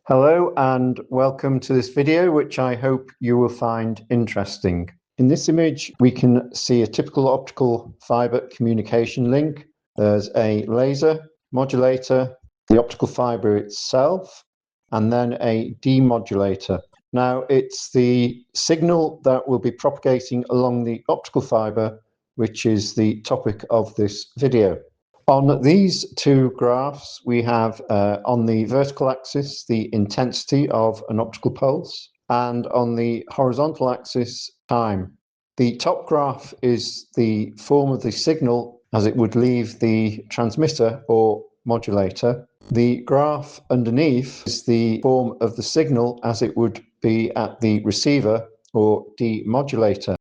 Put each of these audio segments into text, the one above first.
Hello and welcome to this video, which I hope you will find interesting. In this image, we can see a typical optical fiber communication link. There's a laser, modulator, the optical fiber itself, and then a demodulator. Now, it's the signal that will be propagating along the optical fiber, which is the topic of this video. On these two graphs, we have on the vertical axis the intensity of an optical pulse, and on the horizontal axis, time. The top graph is the form of the signal as it would leave the transmitter or modulator. The graph underneath is the form of the signal as it would be at the receiver or demodulator.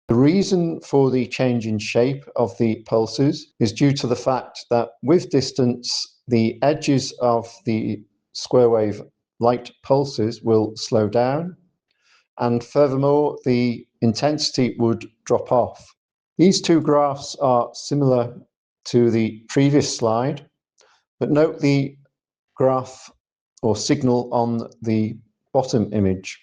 The reason for the change in shape of the pulses is due to the fact that with distance, the edges of the square wave light pulses will slow down, and furthermore, the intensity would drop off. These two graphs are similar to the previous slide, but note the graph or signal on the bottom image.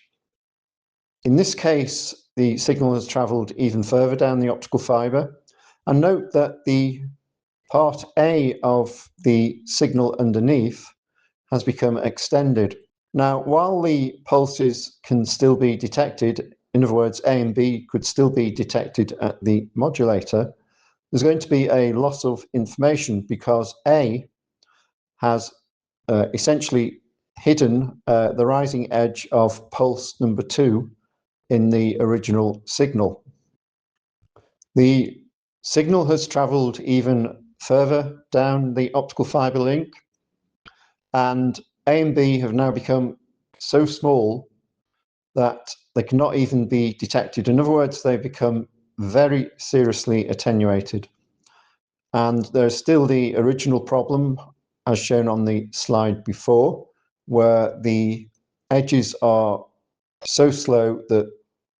In this case, the signal has travelled even further down the optical fibre, and note that the part A of the signal underneath has become extended. Now, while the pulses can still be detected, in other words, A and B could still be detected at the modulator, there's going to be a loss of information because A has essentially hidden the rising edge of pulse number 2 in the original signal. The signal has travelled even further down the optical fibre link, and A and B have now become so small that they cannot even be detected. In other words, they've become very seriously attenuated. And there's still the original problem, as shown on the slide before, where the edges are so slow that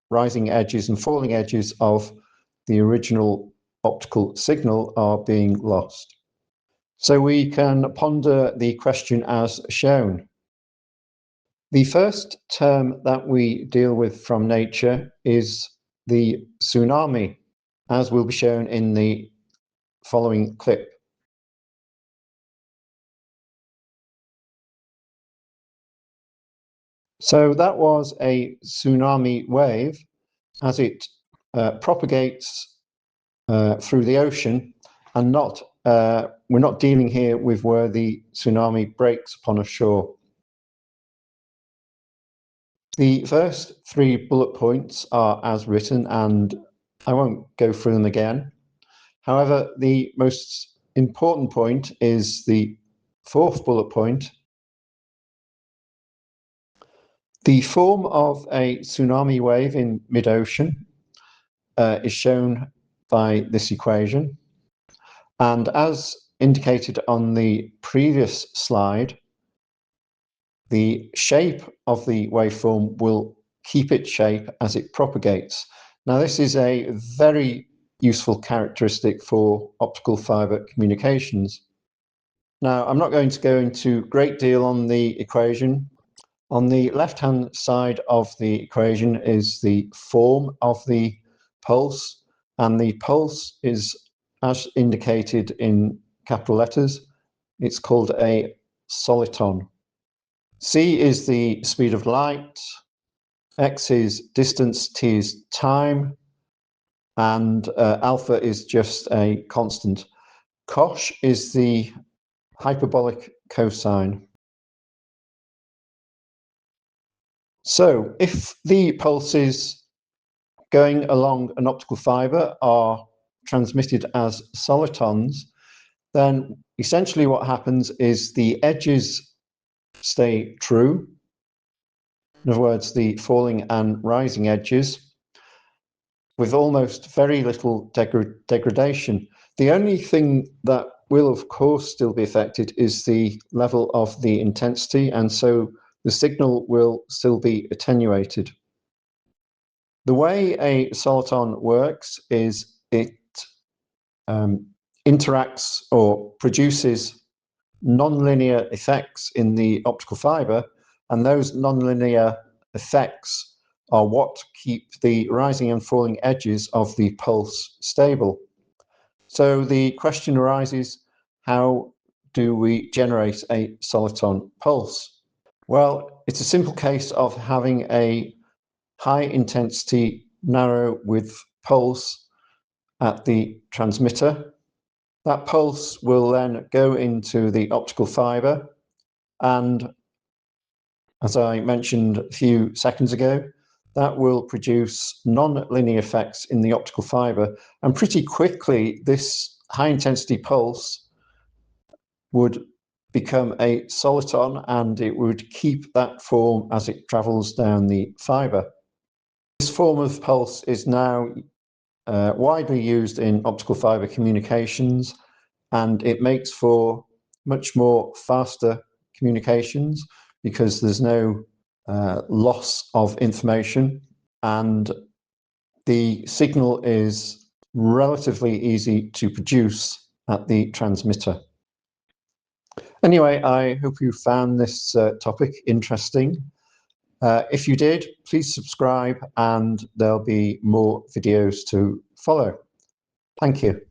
rising edges and falling edges of the original optical signal are being lost. So we can ponder the question as shown. The first term that we deal with from nature is the tsunami, as will be shown in the following clip. So that was a tsunami wave as it propagates through the ocean, and we're not dealing here with where the tsunami breaks upon a shore. The first 3 bullet points are as written, and I won't go through them again. However, the most important point is the 4th bullet point. The form of a tsunami wave in mid-ocean is shown by this equation. And as indicated on the previous slide, the shape of the waveform will keep its shape as it propagates. Now, this is a very useful characteristic for optical fiber communications. Now, I'm not going to go into a great deal on the equation. On the left-hand side of the equation is the form of the pulse, and the pulse is, as indicated in capital letters, it's called a soliton. C is the speed of light, x is distance, t is time, and alpha is just a constant. Cosh is the hyperbolic cosine. So if the pulses going along an optical fiber are transmitted as solitons, then essentially what happens is the edges stay true. In other words, the falling and rising edges, with almost very little degradation. The only thing that will, of course, still be affected is the level of the intensity, and so the signal will still be attenuated. The way a soliton works is it interacts or produces nonlinear effects in the optical fiber, and those nonlinear effects are what keep the rising and falling edges of the pulse stable. So the question arises, how do we generate a soliton pulse? Well, it's a simple case of having a high intensity, narrow width pulse at the transmitter. That pulse will then go into the optical fiber, and as I mentioned a few seconds ago, that will produce non-linear effects in the optical fiber, and pretty quickly this high intensity pulse would become a soliton, and it would keep that form as it travels down the fiber. This form of pulse is now widely used in optical fiber communications, and it makes for much more faster communications because there's no loss of information, and the signal is relatively easy to produce at the transmitter. Anyway, I hope you found this topic interesting. If you did, please subscribe and there'll be more videos to follow. Thank you.